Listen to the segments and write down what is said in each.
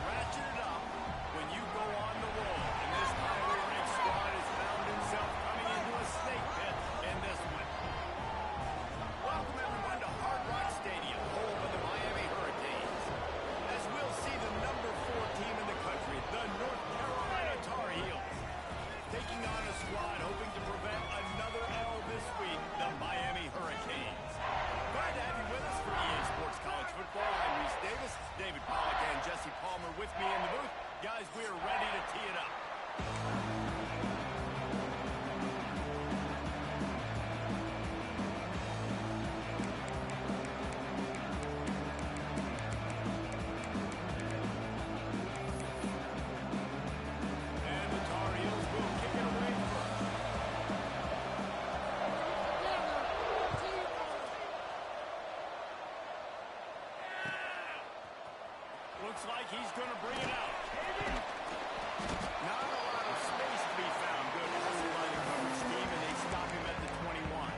ratchet it up when you go on the roll. And this highly ranked squad has found himself coming into a snake pit in this one. Welcome, everyone, to Hard Rock Stadium, home of the Miami Hurricanes. As we'll see the number 4 team in the country, the North Carolina Tar Heels, taking on a squad hoping to prevent another L this week, the Miami Hurricanes. Glad to have you with us for EA Sports College Football. I'm Reese Davis, David Pollack, and Jesse Palmer with me in the booth. Guys, we are ready to tee it up. Looks like he's going to bring it out. Not a lot of space to be found. Good hustle by the coverage team, and they stop him at the 21.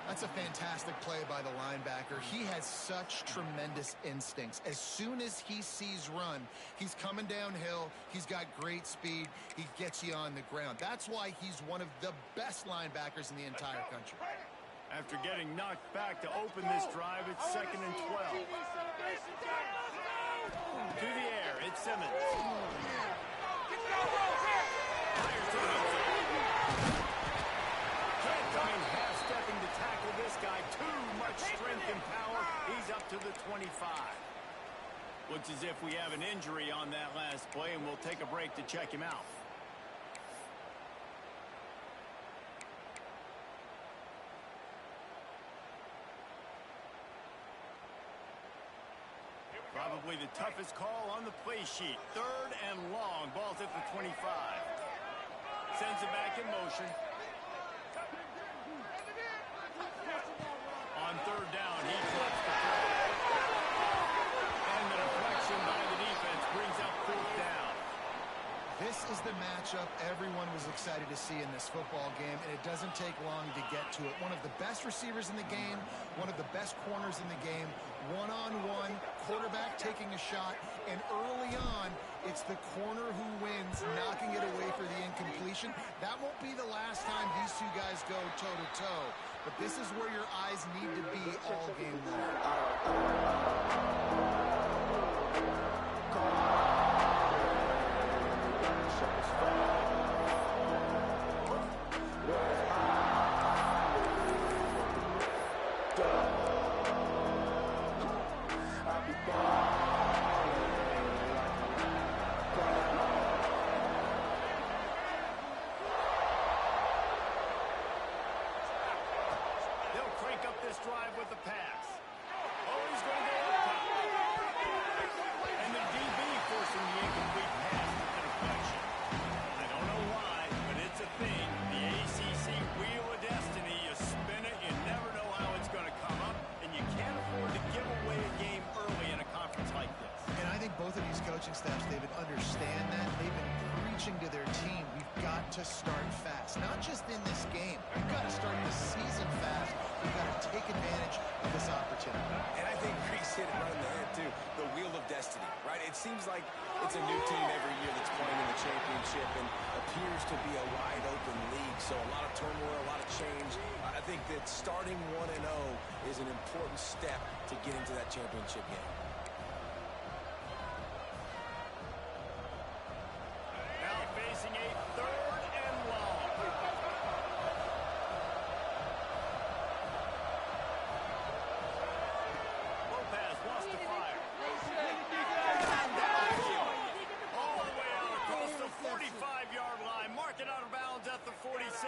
That's a fantastic play by the linebacker. He has such tremendous instincts. As soon as he sees run, he's coming downhill. He's got great speed. He gets you on the ground. That's why he's one of the best linebackers in the entire country. After getting knocked back to open this drive, it's 2nd and 12. To the air, it's Simmons. Fires to the outside. Can't come in half-stepping to tackle this guy. Too much strength and power. He's up to the 25. Looks as if we have an injury on that last play, and we'll take a break to check him out. Probably the toughest call on the play sheet. 3rd and long. Ball's at the 25. Sends it back in motion. On 3rd down, he drops the throw. And the deflection by the defense brings up 4th down. This is the matchup everyone was excited to see in this football game, and it doesn't take long to get to it. One of the best receivers in the game, one of the best corners in the game, one-on-one, quarterback taking a shot, and early on, it's the corner who wins, knocking it away for the incompletion. That won't be the last time these two guys go toe-to-toe, but this is where your eyes need to be all game long. Drive with the pass. Oh, he's going to go up top. And the DB forcing the incomplete pass with the deflection. I don't know why, but it's a thing. The ACC Wheel of Destiny. You spin it, you never know how it's going to come up, and you can't afford to give away a game early in a conference like this. And I think both of these coaching staffs, David, understand that. They've been preaching to their team, we've got to start fast. Not just in this game. We've got to start this season fast. We've got to take advantage of this opportunity. And I think Reese hit it right on the head, too. The Wheel of Destiny, right? It seems like it's a new team every year that's playing in the championship and appears to be a wide-open league. So a lot of turmoil, a lot of change. I think that starting 1-0 is an important step to get into that championship game. Now facing a 3rd and long. Lopez wants to fire. All the way out across the 45-yard line. Mark it out of bounds at the 46.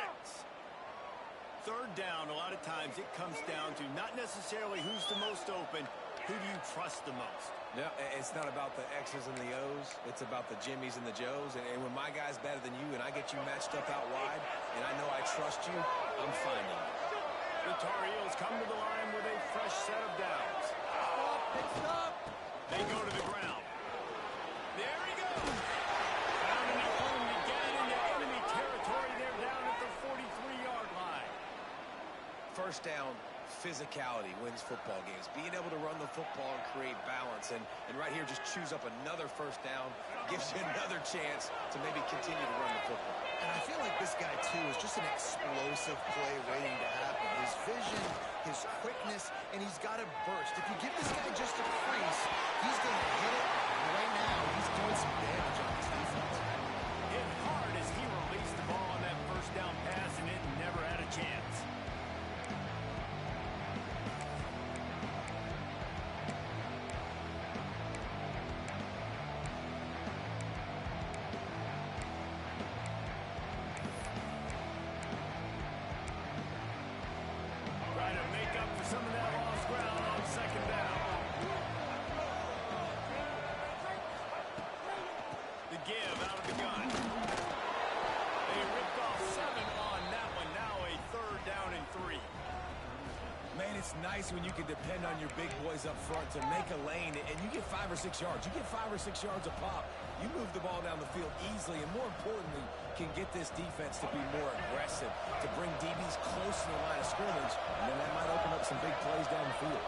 3rd down, a lot of times it comes down to not necessarily who's the most open. Who do you trust the most? No, it's not about the X's and the O's. It's about the Jimmies and the Joes. And when my guy's better than you and I get you matched up out wide and I know I trust you, I'm finding you. The Tar Heels come to the line with a fresh set of downs. Stop. They go to the ground. There he goes. Found enough room to get it into enemy territory. They're down at the 43-yard line. First down, physicality wins football games. Being able to run the football and create balance. And right here, just choose up another first down. Gives you another chance to maybe continue to run the football. And I feel like this guy, too, is just an explosive play waiting to happen. His vision, his quickness, and he's got a burst. If you give this guy just a crease, he's going to hit it. Right now, he's doing some damage on his defense. Hit hard as he released the ball on that first down pass, and it never had a chance. Trying to make up for some of that lost ground on second down. The give out of the gun. They ripped off 7 on that one. Now a third down and 3. Man, it's nice when you can depend on your big boys up front to make a lane, and you get 5 or 6 yards. You get 5 or 6 yards a pop. You move the ball down the field easily, and more importantly, can get this defense to be more aggressive, to bring DBs close to the line of scrimmage, and then that might open up some big plays down the field.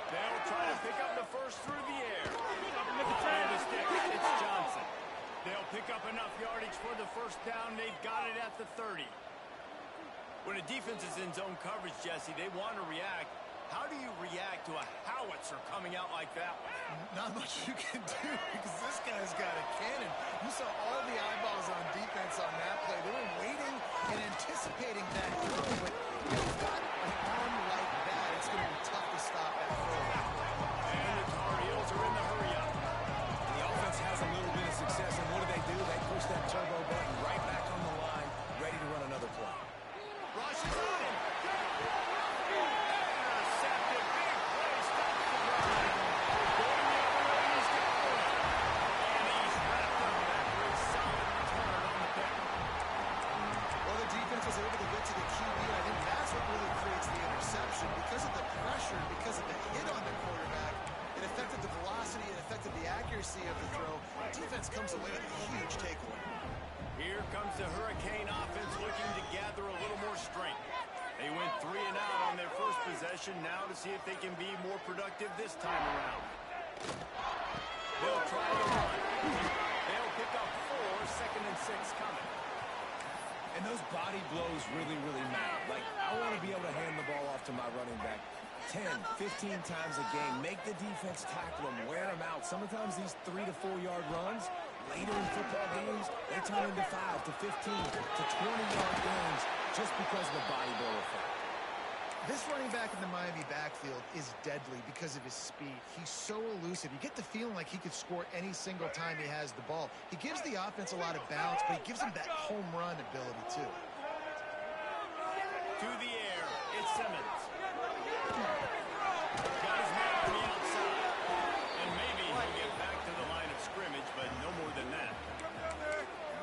They'll try to pick up the first through the air. And the stick, it's Johnson. They'll pick up enough yardage for the first down. They've got it at the 30. When a defense is in zone coverage, Jesse, they want to react. How do you react to a howitzer coming out like that one? Not much you can do because this guy's got a cannon. You saw all the eyeballs on defense on that play. They were waiting and anticipating that throw, but when you've got an arm like that, it's going to be tough to stop that throw. And the Tar Heels are in the hurry-up. The offense has a little bit of success, and what do? They push that turbo button right back on the line, ready to run another play. Rush is on him. Intercepted. Big play. Stops the run. Going the other way. He's going. And he's wrapped up after a solid return on the pick. Well, the defense was able to get to the QB, and I think that's what really creates the interception. Because of the pressure, because of the hit on the quarterback, it affected the velocity, it affected the accuracy of the throw. The defense comes away with a huge takeaway. Here comes the Hurricane offense looking to gather a little more strength. They went 3 and out on their first possession. Now to see if they can be more productive this time around. They'll try to run. They'll pick up 4, 2nd and 6 coming. And those body blows really, really matter. Like, I want to be able to hand the ball off to my running back 10, 15 times a game. Make the defense tackle them, wear them out. Sometimes these 3 to 4 yard runs, later in football games, they turn into 5 to 15 to 20-yard games just because of the body blow effect. This running back in the Miami backfield is deadly because of his speed. He's so elusive. You get the feeling like he could score any single time he has the ball. He gives the offense a lot of balance, but he gives them that home run ability, too. To the air, it's Simmons. Got his man on the outside. And maybe he'll get back to the line of scrimmage, but no more than that.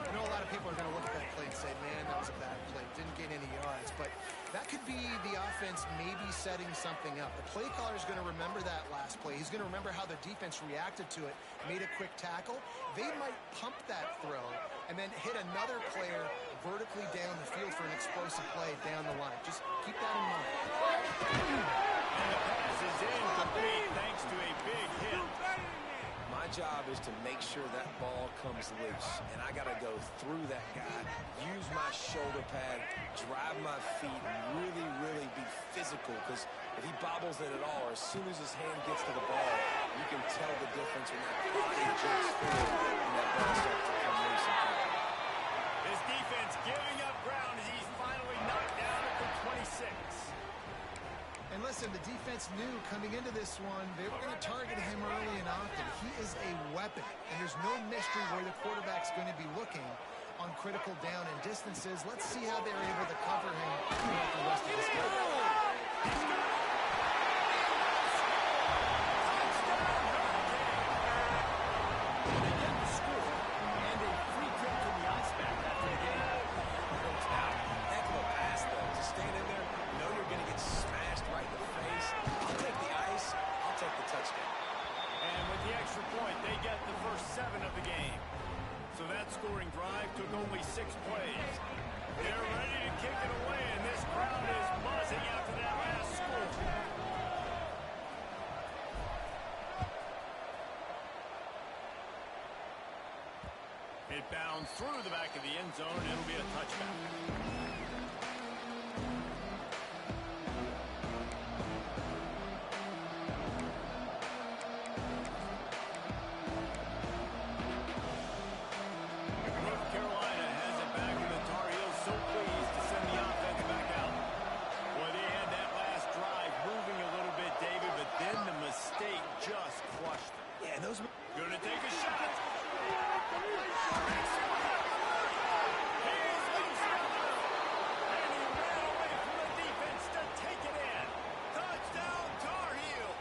I know a lot of people are going to look at that play and say, man, that was a bad play. Didn't gain any yards. But that could be the offense maybe setting something up. The play caller is going to remember that last play. He's going to remember how the defense reacted to it, made a quick tackle. They might pump that throw and then hit another player vertically down the field for an explosive play down the line. Just keep that in mind. And the pass is incomplete thanks to a big hit. My job is to make sure that ball comes loose, and I got to go through that guy, use my shoulder pad, drive my feet, and really, really be physical, because if he bobbles it at all, or as soon as his hand gets to the ball, you can tell the difference when that body jerks forward and that ball starts to come loose and quick. His defense giving up ground as he's finally knocked down at the 26. And listen, the defense knew coming into this one, they were going to target him early and often. He is a weapon, and there's no mystery where the quarterback's going to be looking on critical down and distances. Let's see how they're able to cover him throughout the rest of this game. plays. They're ready to kick it away, and this crowd is buzzing after that last score. It bounds through the back of the end zone, and it'll be a touchback. Gonna take a shot. And he ran away from the defense to take it in. Touchdown, Tar Heels.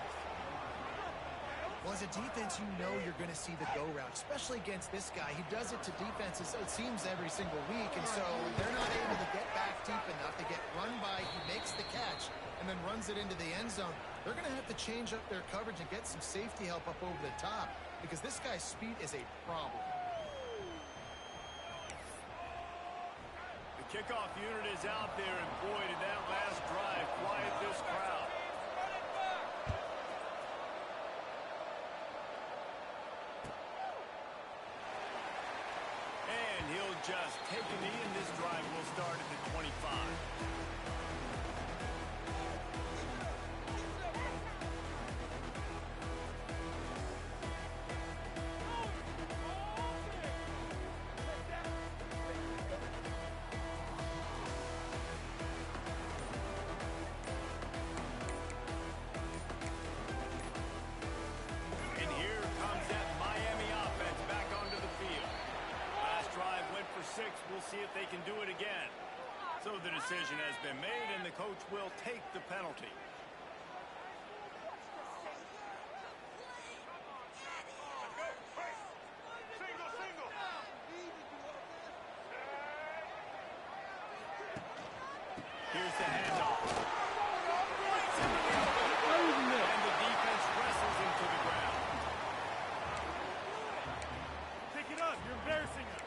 Well, as a defense, you know you're going to see the go route, especially against this guy. He does it to defenses, it seems, every single week, and so they're not able to get back deep enough. They get run by, he makes the catch, and then runs it into the end zone. They're going to have to change up their coverage and get some safety help up over the top because this guy's speed is a problem. The kickoff unit is out there, and boy, did that last drive quiet this crowd. And he'll just take a knee, and this drive will start at the 25. We'll see if they can do it again. So the decision has been made, and the coach will take the penalty. Here's the handoff. And the defense wrestles him to the ground. Pick it up. You're embarrassing us.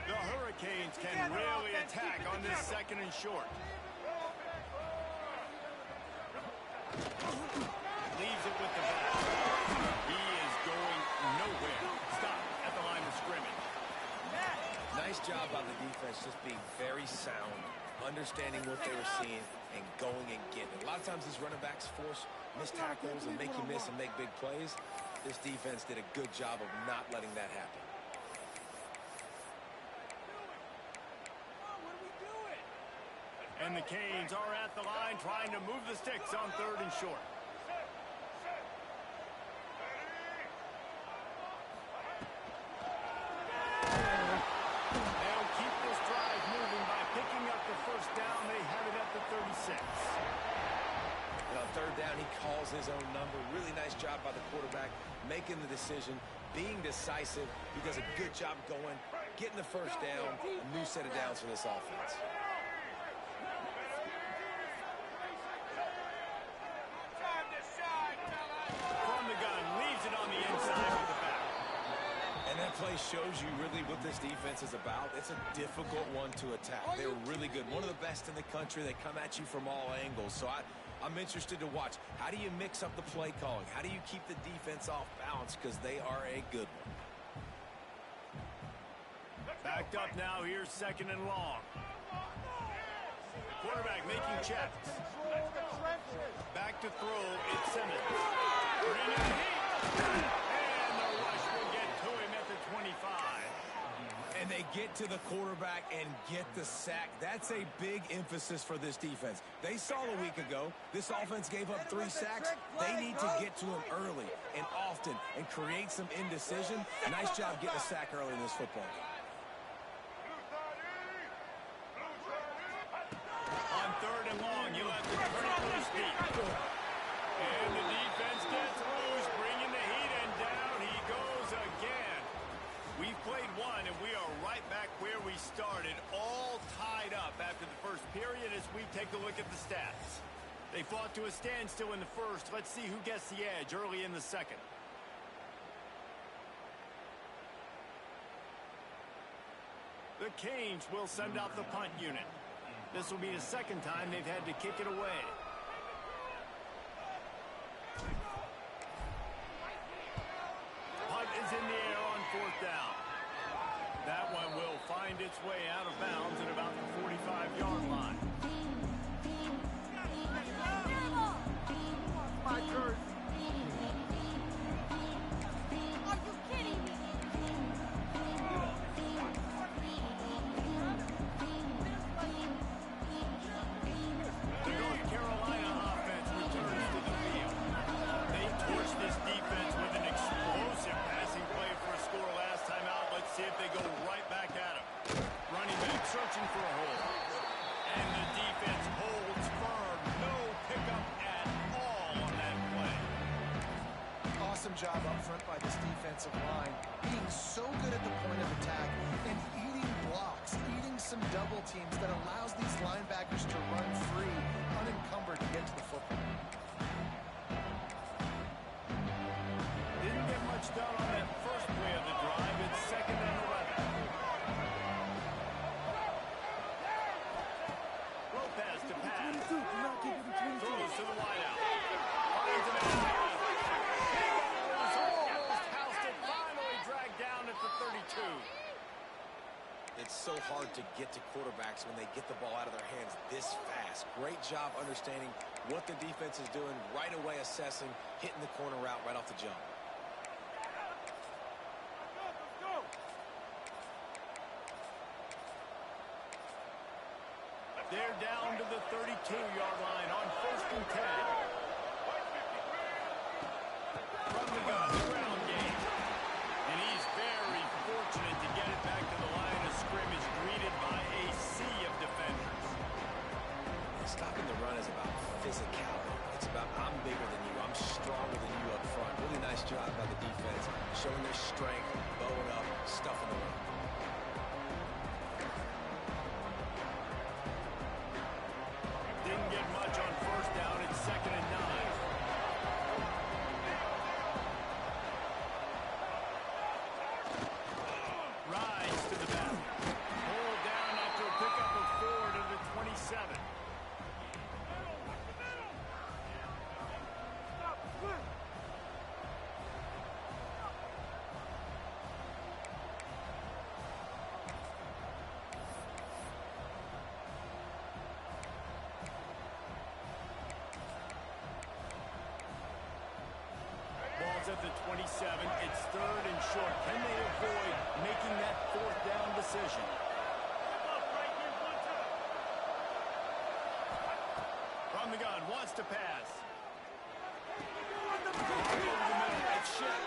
The Hurricanes can really attack on this second and short. Leaves it with the back. He is going nowhere. Stop at the line of scrimmage. Nice job by the defense, just being very sound, understanding what they were seeing, and going and getting it. A lot of times these running backs force missed tackles and make you miss and make big plays. This defense did a good job of not letting that happen. And the Canes are at the line trying to move the sticks on third and short. They'll keep this drive moving by picking up the first down. They have it at the 36. And on third down, he calls his own number. Really nice job by the quarterback, making the decision, being decisive. He does a good job going, getting the first down, a new set of downs for this offense. Play shows you really what this defense is about. It's a difficult one to attack. They're really good. One of the best in the country. They come at you from all angles. So I'm interested to watch. How do you mix up the play calling? How do you keep the defense off balance? Because they are a good one. Backed up now. Here's second and long. Quarterback making checks. Back to throw. It's Simmons. Bring in the heat. And the rush will get to him at the 25. And they get to the quarterback and get the sack. That's a big emphasis for this defense. They saw a week ago, this offense gave up 3 sacks. They need to get to him early and often and create some indecision. Nice job getting a sack early in this football game. On third and long, you'll have to turn it loose deep. And the defense gets loose, bringing the heat, and down he goes again. We've played one, and we are right back where we started, all tied up after the first period as we take a look at the stats. They fought to a standstill in the first. Let's see who gets the edge early in the second. Canes will send out the punt unit. This will be the second time they've had to kick it away. Punt is in the air on 4th down. That one will find its way out of bounds at about the 45-yard line. My turn. Are you kidding me? The North Carolina offense returns to the field. They torched this defense with an explosive passing play for a score last time out. Let's see if they go right back at him. Running back searching for a hole. And the defense holds firm. No pickup at all on that play. Awesome job up front by this defensive line. Being so good at the point of attack and eating blocks, eating some double teams that allows these linebackers to run free, unencumbered to get to the football. Didn't get much done on that first play of the drive. It's 2nd and 11. Lopez to pass. Throws to the wideout. Finds him in the almost housed it. Finally dragged down at the 32. It's so hard to get to quarterbacks when they get the ball out of their hands this fast. Great job understanding what the defense is doing, right away assessing, hitting the corner route right off the jump. They're down to the 32-yard line on 1st and 10. From the gun, ground game. And he's very fortunate to get it back to the line of scrimmage, greeted by a sea of defenders. Stopping the run is about physicality. It's about I'm bigger than you, I'm stronger than you up front. Really nice job by the defense, showing their strength, bowing up, stuffing the run. Didn't get much on 1st down. It's 2nd and 9. Rise to the basket. Hold down after a pickup of 4 to the 27. Ball's at the 27. It's 3rd and short. Can they avoid making that 4th down decision? From the gun, wants to pass. Over the middle, it's shit.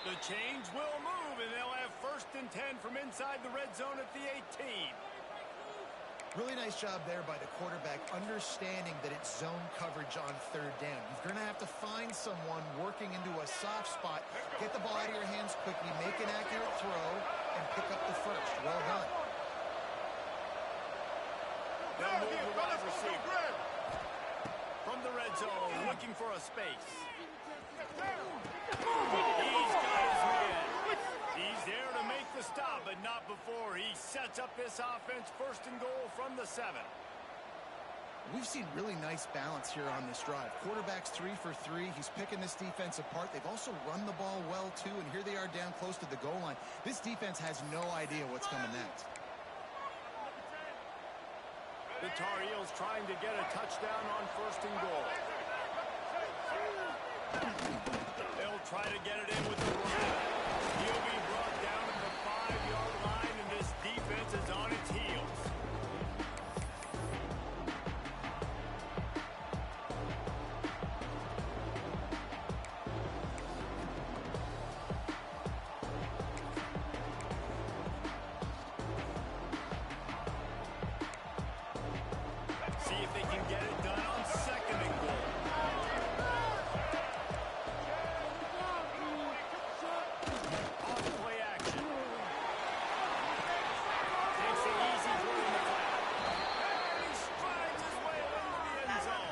The chains will move, and they'll have 1st and 10 from inside the red zone at the 18. Really nice job there by the quarterback, understanding that it's zone coverage on 3rd down. You're going to have to find someone working into a soft spot, get the ball out of your hands quickly, make an accurate throw, and pick up the 1st. Well done. They'll move the wide receiver. From the red zone, looking for a space. He's got his man. He's there to make the stop, but not before he sets up this offense. 1st and goal from the 7. We've seen really nice balance here on this drive. Quarterback's 3 for 3. He's picking this defense apart. They've also run the ball well, too, and here they are down close to the goal line. This defense has no idea what's coming next. The Tar Heels trying to get a touchdown on 1st and goal. They'll try to get it in with the run. He'll be brought down at the 5-yard line, and this defense is on its heels. See if they can get it done on 2nd and goal. Off-play action. Takes the easy throw in the flat. He strides his way into the end zone.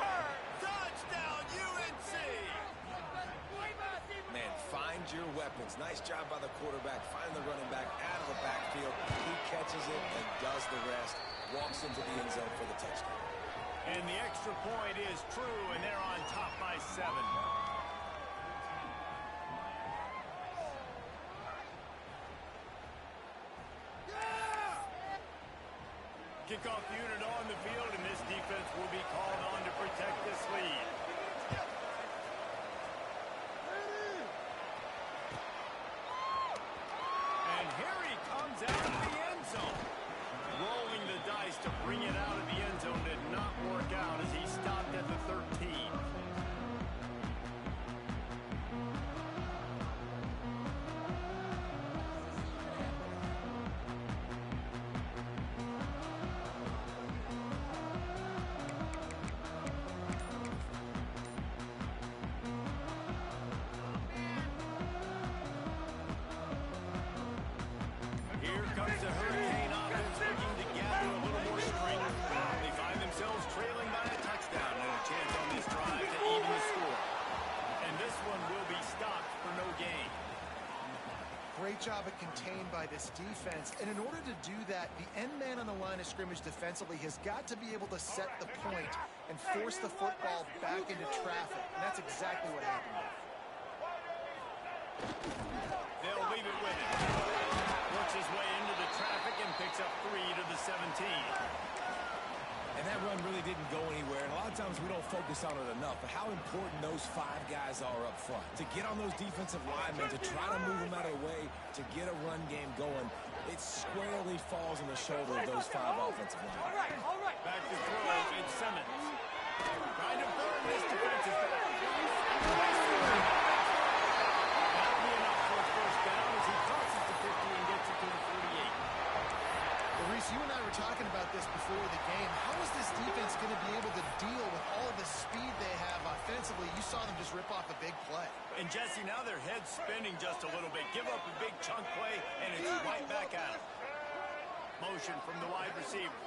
Touchdown, UNC! Man, find your weapons defense. Nice job by the quarterback, finding the running back out of the backfield. He catches it and does the rest. Walks into the end zone for the touchdown. And the extra point is true, and they're on top by 7. Kickoff unit on the field, and this defense will be called on to protect this lead. And here he comes out of the end zone. Rolling the dice to bring it out of the end zone did not work out as he stopped at the 13. Here comes the Hurricane offense looking to gather a little more strength. They find themselves trailing by a touchdown and a chance on this drive to even the score. And this one will be stopped for no gain. Great job at contained by this defense. And in order to do that, the end man on the line of scrimmage defensively has got to be able to set the point and force the football back into traffic. And that's exactly what happened. They'll leave it with him. Works his way into the traffic and picks up 3 to the 17. And that run really didn't go anywhere. And a lot of times we don't focus on it enough. But how important those 5 guys are up front. To get on those defensive linemen, to try to move them out of the way, to get a run game going, it squarely falls on the shoulder of those 5 offensive linemen. All right. Back to throw, it's Simmons. Trying to burn this defensive back. That'll be enough for a first down as he crosses the 50 and gets it to the 48. Well, Reese, you and I were talking about this before the game. How is this defense going to be able to deal with all the speed they have offensively? You saw them just rip off a big play. And Jesse, now their head's spinning just a little bit. Give up a big chunk play, and it's right back at them. Motion from the wide receiver.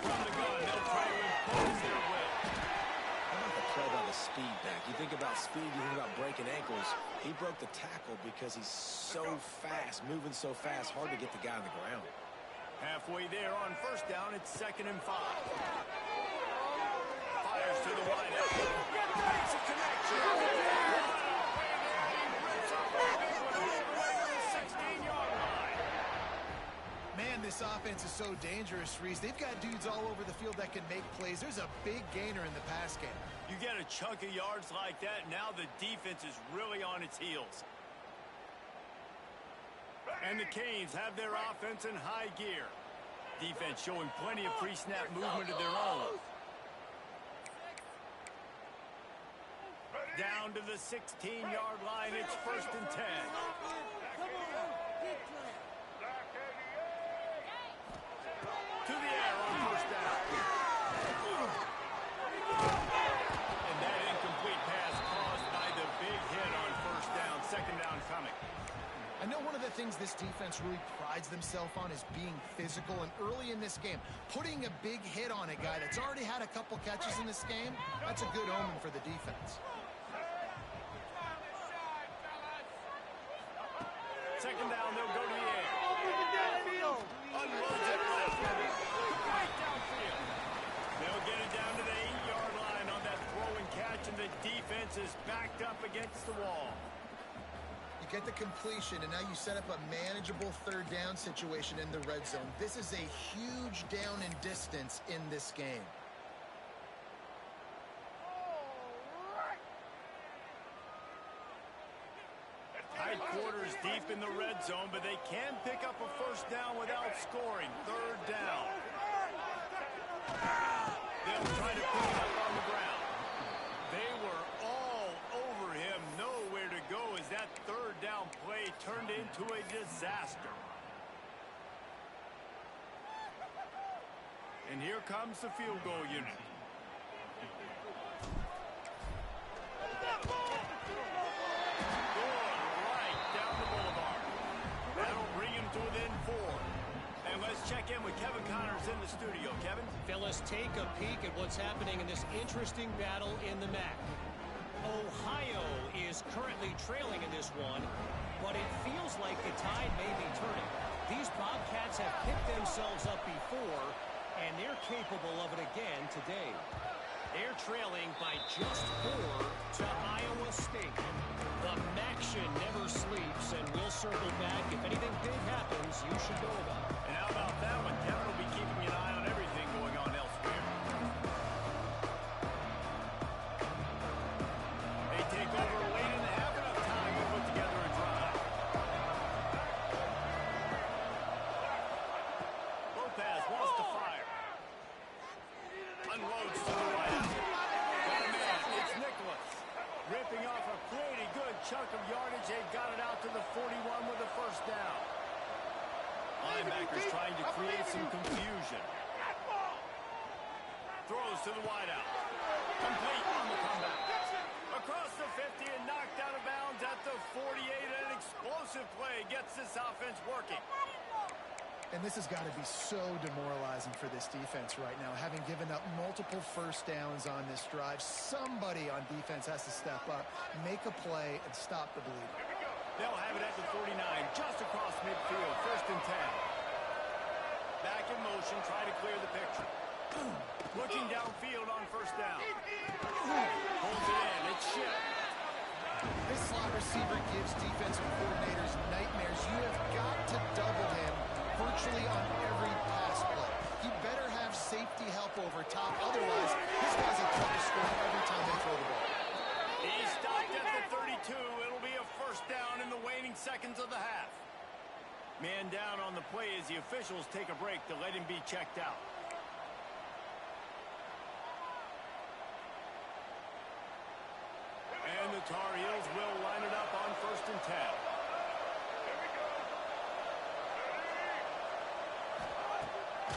From the gun, they'll try to impose their will. How about the play by the speed back? You think about speed, you think about breaking ankles. He broke the tackle because he's so fast, moving so fast, hard to get the guy on the ground. Halfway there on first down, it's 2nd and 5. Fires to the wide end. Makes a connection. Man, this offense is so dangerous, Reese. They've got dudes all over the field that can make plays. There's a big gainer in the pass game. You get a chunk of yards like that, now the defense is really on its heels. And the Canes have their offense in high gear. Defense showing plenty of pre-snap movement of their own. Down to the 16-yard line, it's 1st and 10. To the air on first down. And that incomplete pass caused by the big hit on first down. 2nd down coming. I know one of the things this defense really prides themselves on is being physical, and early in this game, putting a big hit on a guy that's already had a couple catches in this game, that's a good omen for the defense. 2nd down, they'll go to the air. Unloads it right downfield. They'll get it down to the 8-yard line on that throw and catch, and the defense is backed up against the wall. You get the completion, and now you set up a manageable 3rd down situation in the red zone. This is a huge down in distance in this game. Tight quarters deep in the red zone, but they can pick up a first down without scoring. 3rd down. They'll try to pick it up on the ground. They were all over him, nowhere to go as that 3rd down play turned into a disaster. And here comes the field goal unit. Check in with Kevin Connors in the studio. Kevin? Fellas, take a peek at what's happening in this interesting battle in the MAC. Ohio is currently trailing in this one, but it feels like the tide may be turning. These Bobcats have picked themselves up before, and they're capable of it again today. They're trailing by just 4 to Iowa State. The Maction never sleeps, and we'll circle back. If anything big happens, you should know about it. And how about that one? Kevin will be keeping an eye on everything going on elsewhere. They take over late in the half, enough time to put together a drive. Lopez wants to fire. Unloads to the right out. Got a man. It's Nicholas. Ripping off a pretty good chunk of yardage. They got it out to the 41 with a first down. Linebackers trying to create some confusion. Throws to the wideout. Complete on the comeback. Across the 50 and knocked out of bounds at the 48. An explosive play gets this offense working. And this has got to be so demoralizing for this defense right now. Having given up multiple first downs on this drive, somebody on defense has to step up, make a play, and stop the bleeding. They'll have it at the 49, just across midfield, 1st and 10. Back in motion, try to clear the picture. Looking downfield on 1st down. Holds it in, it's shipped. This slot receiver gives defensive coordinators nightmares. You have got to double him virtually on every pass play. He better have safety help over top. Otherwise, this guy's a tough to score every time they throw the ball. He stopped at the 32. It'll be a 1st down in the waning seconds of the half. Man down on the play as the officials take a break to let him be checked out. And the Tar Heels will line it up on 1st and 10.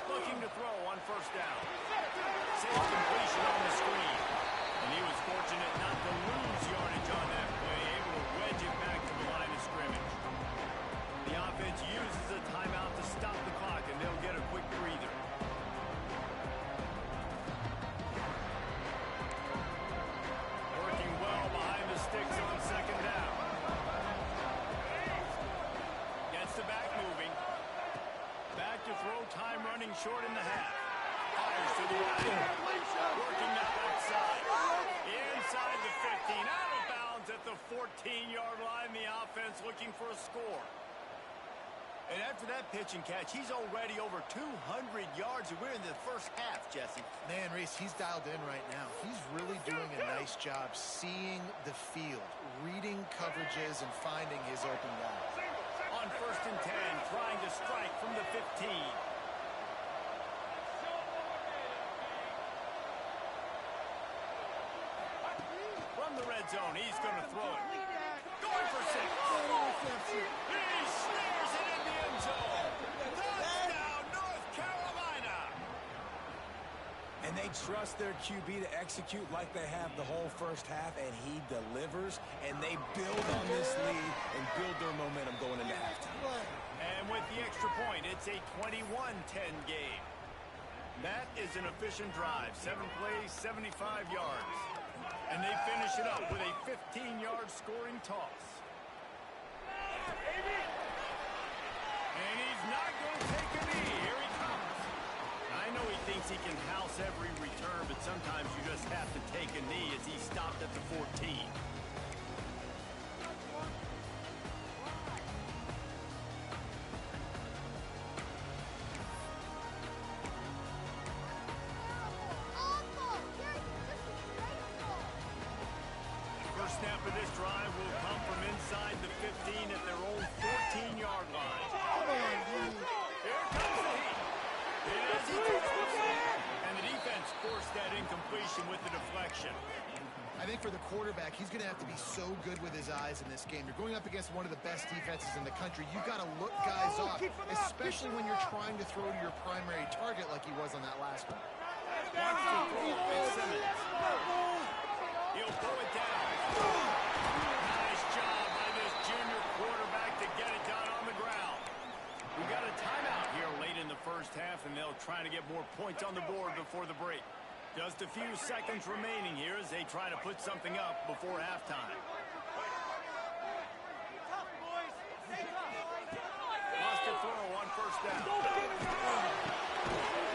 Looking to throw on 1st down. Safe completion on the screen. And he was fortunate not to lose yardage on that play, able to wedge it back to the line of scrimmage. The offense uses a timeout to stop the clock, and they'll get a quick breather. Working well behind the sticks on 2nd down. Gets the back moving. Back to throw, time running short in the half. Fires to the right. Working that left side. Inside the 15. Out of bounds at the 14-yard line. The offense looking for a score. And after that pitch and catch, he's already over 200 yards. And we're in the 1st half, Jesse. Man, Reese, he's dialed in right now. He's really doing a nice job seeing the field, reading coverages, and finding his open guys. On 1st and 10, trying to strike from the 15. From the red zone, he's going to throw it. Going for 6. He snares it in the end zone. Touchdown, North Carolina. And they trust their QB to execute like they have the whole 1st half, and he delivers, and they build on this lead and build their momentum going into halftime. And with the extra point, it's a 21-10 game. That is an efficient drive. 7 plays, 75 yards. And they finish it up with a 15-yard scoring toss. And he's not going to take a knee. Here he comes. I know he thinks he can house every return, but sometimes you just have to take a knee as he stopped at the 14. First snap of this drive will come from inside the 15 at their own 14-yard line. Here comes the heat. And as he throws, and the defense forced that incompletion with the deflection. I think for the quarterback, he's going to have to be so good with his eyes in this game. You're going up against one of the best defenses in the country. You've got to look guys off, especially when you're trying to throw to your primary target like he was on that last one. Wants to throw with Simmons. He'll throw it down. Nice job by this junior quarterback to get it done on the ground. We got a timeout here late in the 1st half, and they'll try to get more points on the board before the break. Just a few seconds remaining here as they try to put something up before halftime. Lost a throw on first down.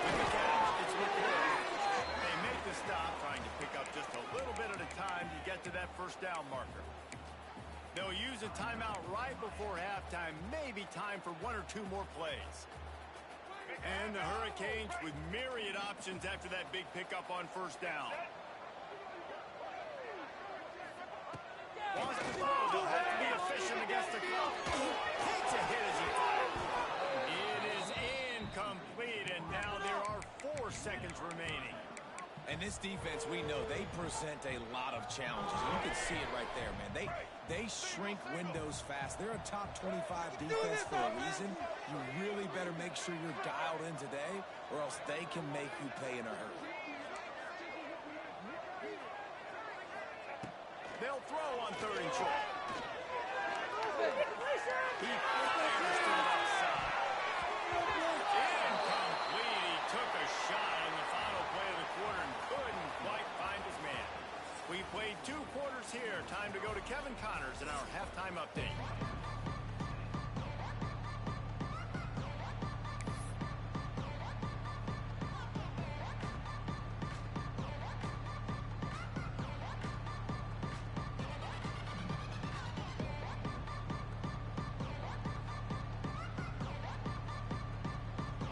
With the catch, it's McCoy. They make the stop, trying to pick up just a little bit at a time to get to that first down marker. They'll use a timeout right before halftime. Maybe time for one or two more plays. And the Hurricanes with myriad options after that big pickup on first down. Wants to throw. They'll have to be efficient against the clock. Takes a hit as he fires. It is incomplete, and now there are 4 seconds remaining. And this defense, we know, they present a lot of challenges. You can see it right there, man. They shrink windows fast. They're a top 25 defense for a reason. You really better make sure you're dialed in today, or else they can make you pay in a hurry. They'll throw on 3rd and short. He fires to the left side. Incomplete. He took a shot on the final play of the quarter and couldn't quite find his man. We played 2 quarters here. Time to go to Kevin Connors in our halftime update.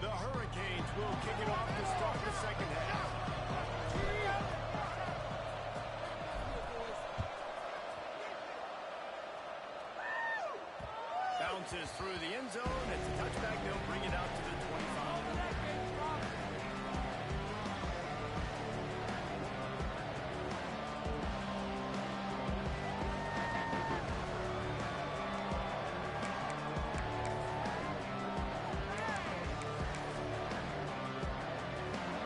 The Hurricanes will kick it off to start the second half. Bounces through the end zone. It's a touchback. They'll bring it out to the 25.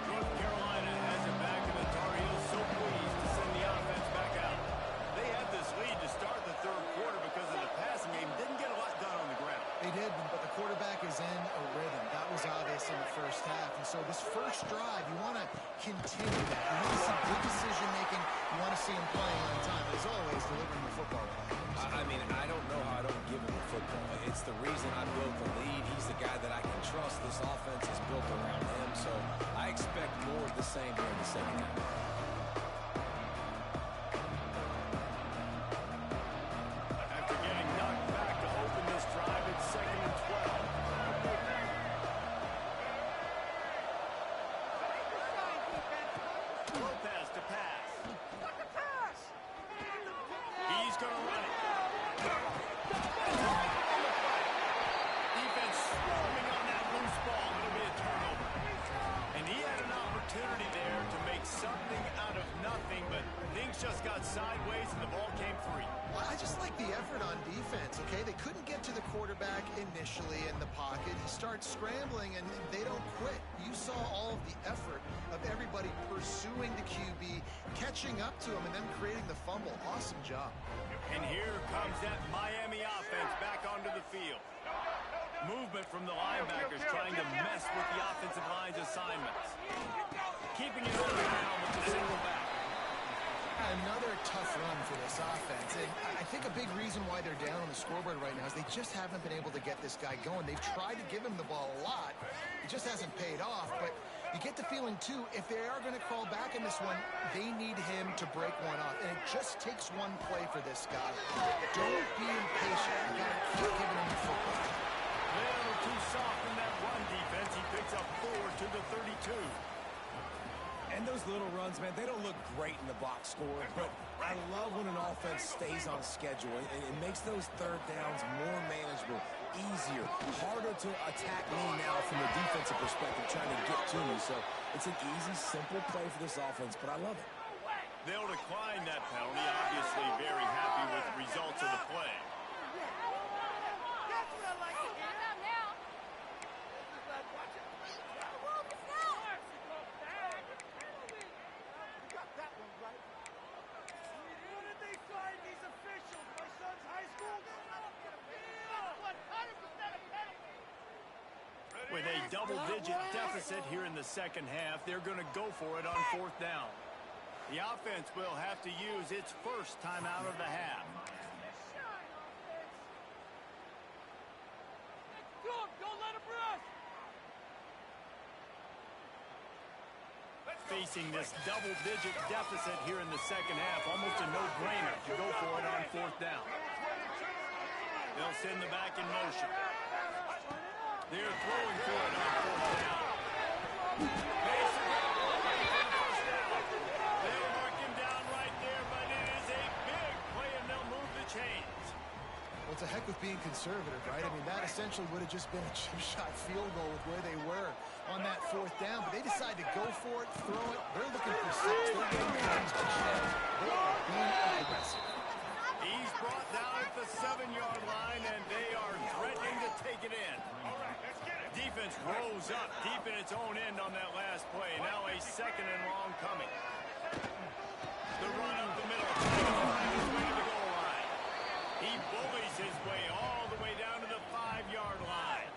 North Carolina has it back, and the Tar Heels so pleased to send the offense back out. They had this lead to start the 3rd quarter because of the passing game. Didn't get a lot done on the ground. They did, but the quarterback is in a rhythm. That was obvious in the first half. And so this first drive, you want to continue that. You want to see good decision-making. You want to see him playing on time. As always, delivering the football play. I mean, I don't know how I don't give him the football. It's the reason I built the lead. He's the guy that I can trust. This offense is built around him, so I expect more of the same here in the second half. After getting knocked back to open this drive, it's 2nd and 12. Lopez to pass. He's going to run it. Defense swarming on that loose ball. It'll be a turnover. And he had an opportunity there to make something out of nothing, but things just got sideways and the ball came free. Well, I just like the effort on defense, okay? They couldn't get to the quarterback initially in the pocket. He starts scrambling, and they don't quit. You saw all of the effort of everybody pursuing the QB, catching up to him, and then creating the fumble. Awesome job. And here comes that Miami offense back onto the field. Movement from the linebackers trying to mess with the offensive line's assignments. Keeping it on the ground with the single back. Another tough run for this offense. And I think a big reason why they're down on the scoreboard right now is they just haven't been able to get this guy going. They've tried to give him the ball a lot. It just hasn't paid off. But you get the feeling, too, if they are going to crawl back in this one, they need him to break one off. And it just takes one play for this guy. Don't be impatient. You got to keep giving him the football. A little too soft in that run defense. He picks up 4 to the 32. And those little runs, man, they don't look great in the box score, but I love when an offense stays on schedule. It makes those 3rd downs more manageable, easier, harder to attack me now from a defensive perspective, trying to get to me. So it's an easy, simple play for this offense, but I love it. They'll decline that penalty. Obviously very happy with the results of the play. That's what I like to hear. Now. With a double-digit deficit here in the second half, they're going to go for it on fourth down. The offense will have to use its first timeout of the half. Don't let him rush. Facing this double-digit deficit here in the second half, almost a no-brainer to go for it on fourth down. They'll send the back in motion. They're throwing for it on fourth down. They'll mark him down right there, but it is a big play, and they'll move the chains. Well, it's a heck of being conservative, right? I mean, that essentially would have just been a chip shot field goal with where they were on that fourth down, but they decide to go for it, throw it. They're looking for 6. They're getting the guns to shed. They are being aggressive. He's brought down at the 7-yard line, and they are threatening to take it in. Defense rose up deep in its own end on that last play. Now a 2nd and long coming. The run up the middle. His way to the goal line. He bullies his way all the way down to the 5-yard line.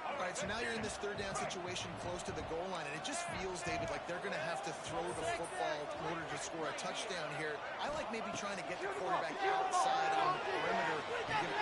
All right, so now you're in this third down situation close to the goal line, and it just feels, David, like they're going to have to throw the football in order to score a touchdown here. I like maybe trying to get the quarterback outside on the perimeter and give it.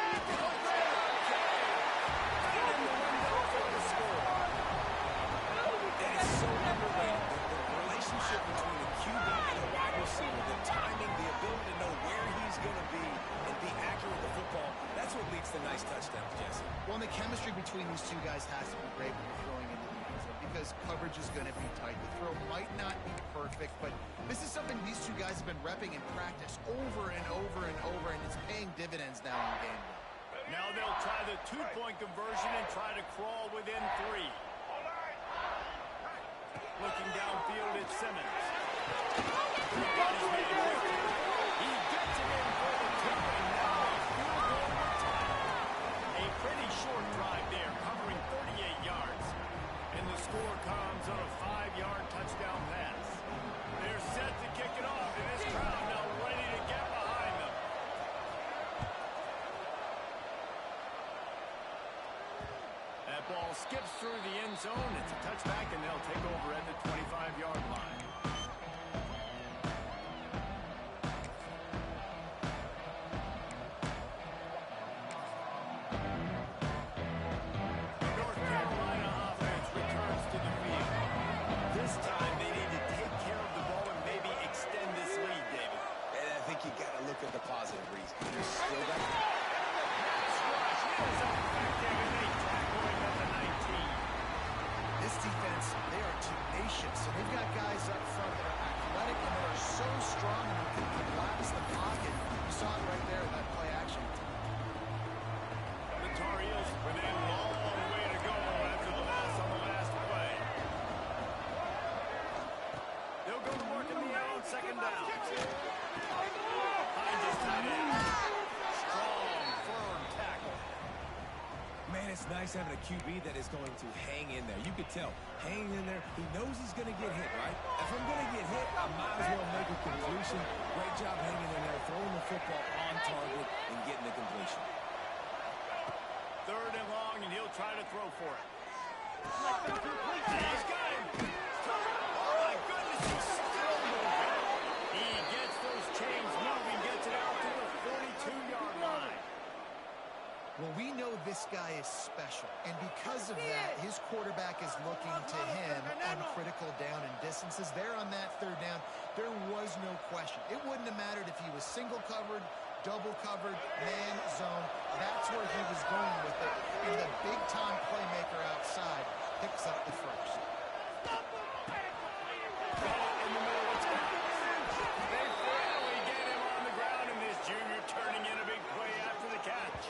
That is so underrated. The relationship between the QB and the wide receiver, the timing, the ability to know where he's going to be and be accurate with the football, that's what leads to nice touchdowns, Jesse. Well, and the chemistry between these two guys has to be great when you're throwing into the end zone because coverage is going to be tight. The throw might not be perfect, but this is something these two guys have been repping in practice over and over and over, and it's paying dividends now in the game. Now they'll try the 2-point conversion and try to crawl within 3. Looking downfield at Simmons. He gets it in for the 2, and now a field goal return. A pretty short drive there, covering 38 yards. And the score comes on a 5-yard touchdown pass. They're set to kick it off, and this crowd now ready to get behind them. That ball skips through the end zone. It's a touchback, and they'll take over at the 25-yard line. The North Carolina offense returns to the field. This time they need to take care of the ball and maybe extend this lead, David. And I think you got to look at the positive reason. You still got to... This defense, they are tenacious, and they've got guys up front that are athletic and that are so strong and can collapse the pocket. You saw it right there in that play action. The Tar Heels with a long way to go after the loss on the last play. They'll go to work in the air on 2nd down. Hines is tight end. Strong, firm tackle. Man, it's nice having a QB that is going to hang in there. You could tell, hanging in there, he knows he's going to get hit, right? If I'm going to get hit, I might as well make a completion. Great job hanging in there, throwing the football on target and getting the completion. 3rd and long, and he'll try to throw for it. He's got him. Oh, my goodness, he's still moving. He gets those chains moving, gets it out to the 42-yard line. Well, we know this guy is special, and because of that, his quarterback is looking to him on critical down and distances. There on that 3rd down, there was no question. It wouldn't have mattered if he was single covered, double covered, man, zone. That's where he was going with it, and the big-time playmaker outside picks up the first. In the middle of town. They finally get him on the ground, and this junior turning in a big play after the catch.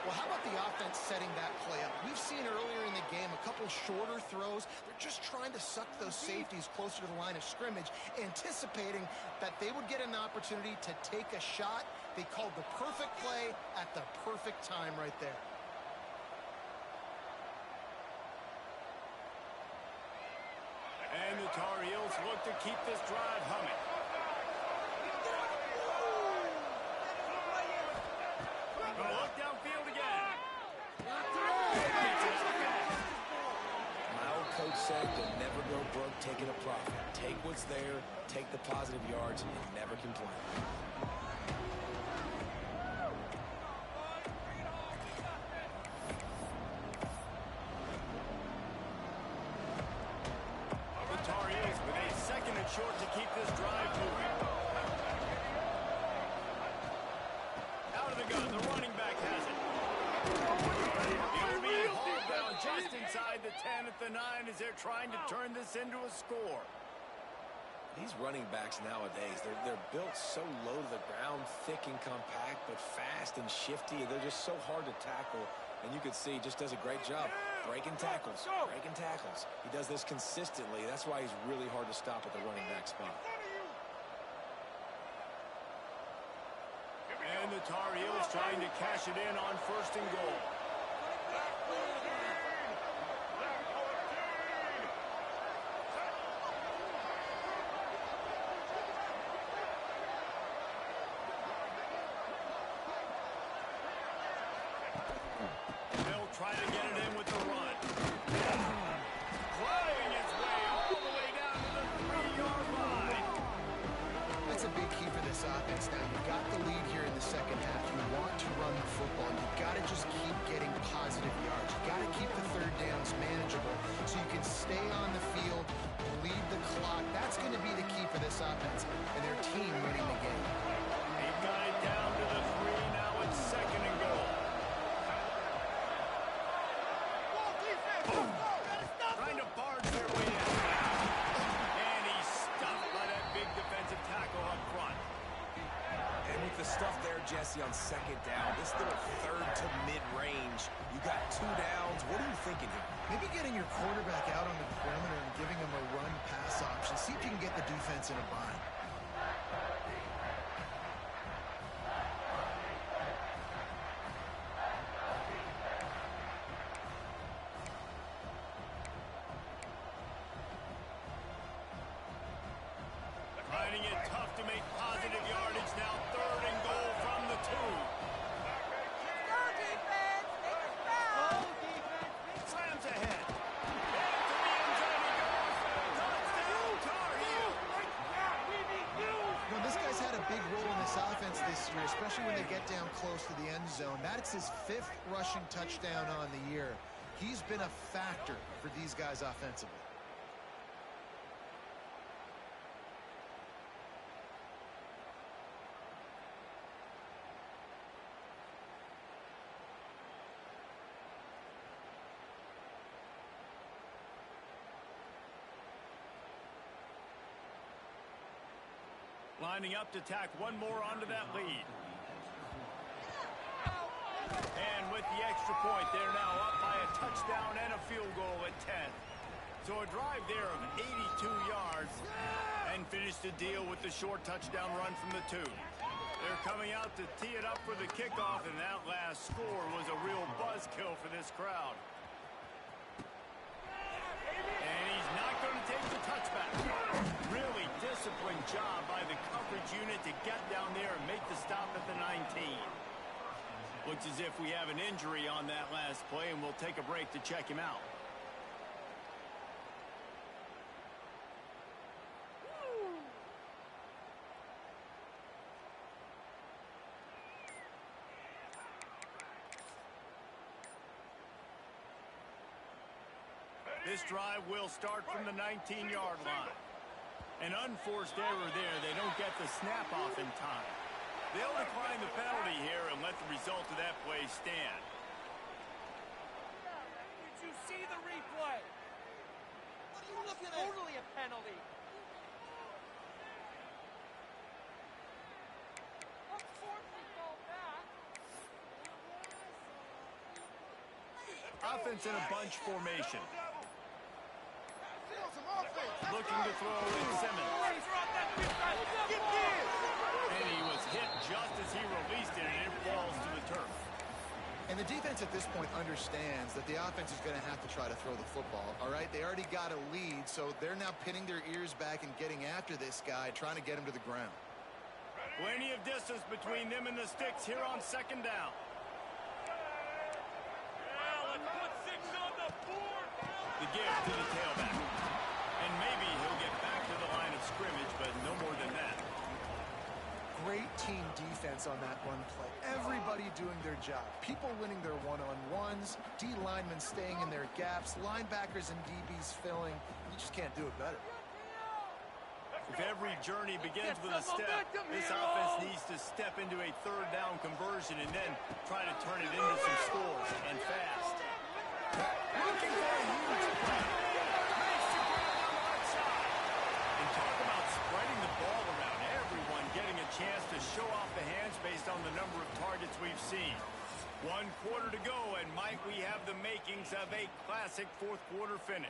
Well, how about the offense setting that play up? We've seen earlier in the game a couple shorter throws. They're just trying to suck those safeties closer to the line of scrimmage, anticipating that they would get an opportunity to take a shot. They called the perfect play at the perfect time right there. And the Tar Heels look to keep this drive humming. Gonna look downfield again. Gets it up said, you'll never go broke taking a profit. Take what's there, take the positive yards, and never complain. The Tar Heels with a second and short to keep this drive moving. Out of the gun, the running back has it. He'll be hauled down just inside the 10 at the 9 as they're trying to turn this into a score. These running backs nowadays, they're built so low to the ground, thick and compact, but fast and shifty. They're just so hard to tackle. And you can see he just does a great job breaking tackles, breaking tackles. He does this consistently. That's why he's really hard to stop at the running back spot. And the Tar Heels trying to cash it in on 1st and goal. They'll try to get it in with the run. Flying its way all the way down to the 3-yard line. That's a big key for this offense now. You've got the lead here in the second half. You want to run the football. You've got to just keep getting positive yards. You've got to keep the third downs manageable so you can stay on the field, lead the clock. That's going to be the key for this offense and their team winning the game. They've got it down to the 3. Now it's 2nd and goal. Trying to barge their way in. And he's stuffed by that big defensive tackle up front. And with the stuff there, Jesse, on 2nd down, this little 3rd to mid-range, you got 2 downs. What are you thinking here? Maybe getting your quarterback out on the perimeter and giving him a run-pass option. See if you can get the defense in a bind. Finding it tough to make positive yardage now. 3rd and goal from the 2. Slams ahead. Into the end zone he goes. Touchdown, Tar Heels. You know, this guy's had a big role in this offense this year, especially when they get down close to the end zone. That's his 5th rushing touchdown on the year. He's been a factor for these guys offensively. Lining up to tack one more onto that lead. And with the extra point, they're now up by a touchdown and a field goal at 10. So a drive there of 82 yards and finish the deal with the short touchdown run from the 2. They're coming out to tee it up for the kickoff, and that last score was a real buzzkill for this crowd. And he's not going to take the touchback. Really disciplined job by the coverage unit to get down there and make the stop at the 19. Looks as if we have an injury on that last play, and we'll take a break to check him out. This drive will start from the 19-yard line. An unforced error there. They don't get the snap off in time. They'll decline the penalty here and let the result of that play stand. Did you see the replay? What are you looking at? Totally a penalty. Offense in a bunch formation. Looking to throw in Simmons. And he was hit just as he released it, and it falls to the turf. And the defense at this point understands that the offense is going to have to try to throw the football, all right? They already got a lead, so they're now pinning their ears back and getting after this guy, trying to get him to the ground. Plenty of distance between them and the sticks here on 2nd down. Let's put 6 on the board. The give to the tailback. defense on that run play. Everybody doing their job. People winning their one-on-ones, D linemen staying in their gaps, linebackers and DBs filling. You just can't do it better. If every journey begins with a step, this offense needs to step into a third down conversion and then try to turn it into some scores, and fast. Looking for a huge play. Makes the grab on the left side. And talk about spreading the ball around. Everyone getting a chance to show off the hands based on the number of targets we've seen. 1 quarter to go, and might we have the makings of a classic fourth quarter finish.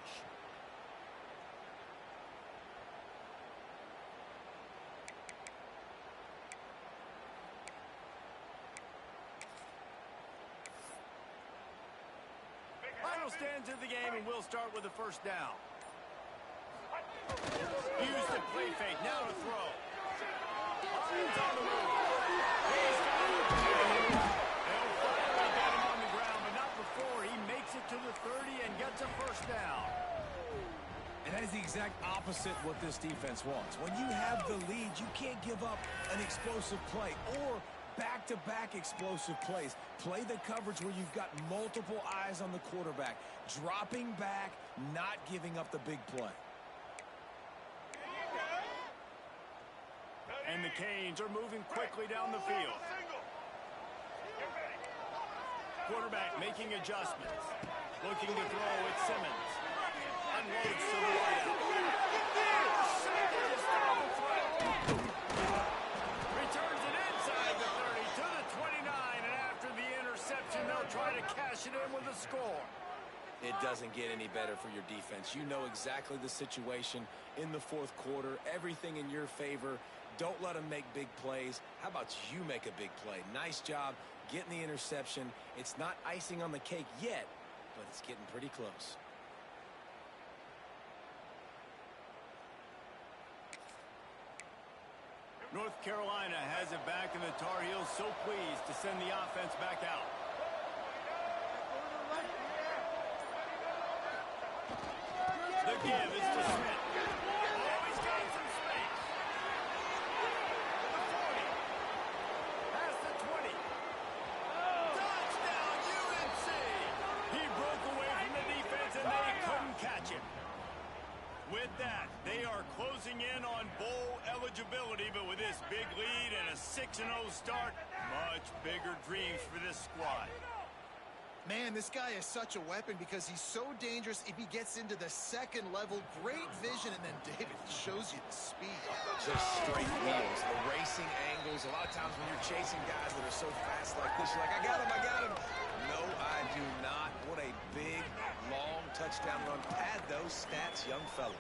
Final stands of the game, and we'll start with the first down. Use the play fake. Now to throw. Arms on the move. He's got it. They'll finally get him on the ground, but not before. He makes it to the 30 and gets a first down. And that is the exact opposite what this defense wants. When you have the lead, you can't give up an explosive play or back-to-back explosive plays. Play the coverage where you've got multiple eyes on the quarterback, dropping back, not giving up the big play. And the Canes are moving quickly down the field. Quarterback making adjustments. Looking to throw at Simmons. Unloads to the right. Returns it inside the 30 to the 29, and after the interception, they'll try to cash it in with a score. It doesn't get any better for your defense. You know exactly the situation in the fourth quarter. Everything in your favor. Don't let them make big plays. How about you make a big play? Nice job getting the interception. It's not icing on the cake yet, but it's getting pretty close. North Carolina has it back, and the Tar Heels so pleased to send the offense back out. The give is to Smith. Oh, he's got some space. The 40. Past the 20. Touchdown, UNC. He broke away from the defense, and they couldn't catch him. With that, they are closing in on bowl eligibility, but with this big lead and a 6-0 start, much bigger dreams for this squad. Man, this guy is such a weapon because he's so dangerous if he gets into the second level. Great vision, and then David shows you the speed. Just straight wheels, the racing angles. A lot of times when you're chasing guys that are so fast like this, you're like, I got him. No, I do not. What a big, long touchdown run. Pad those stats, young fella.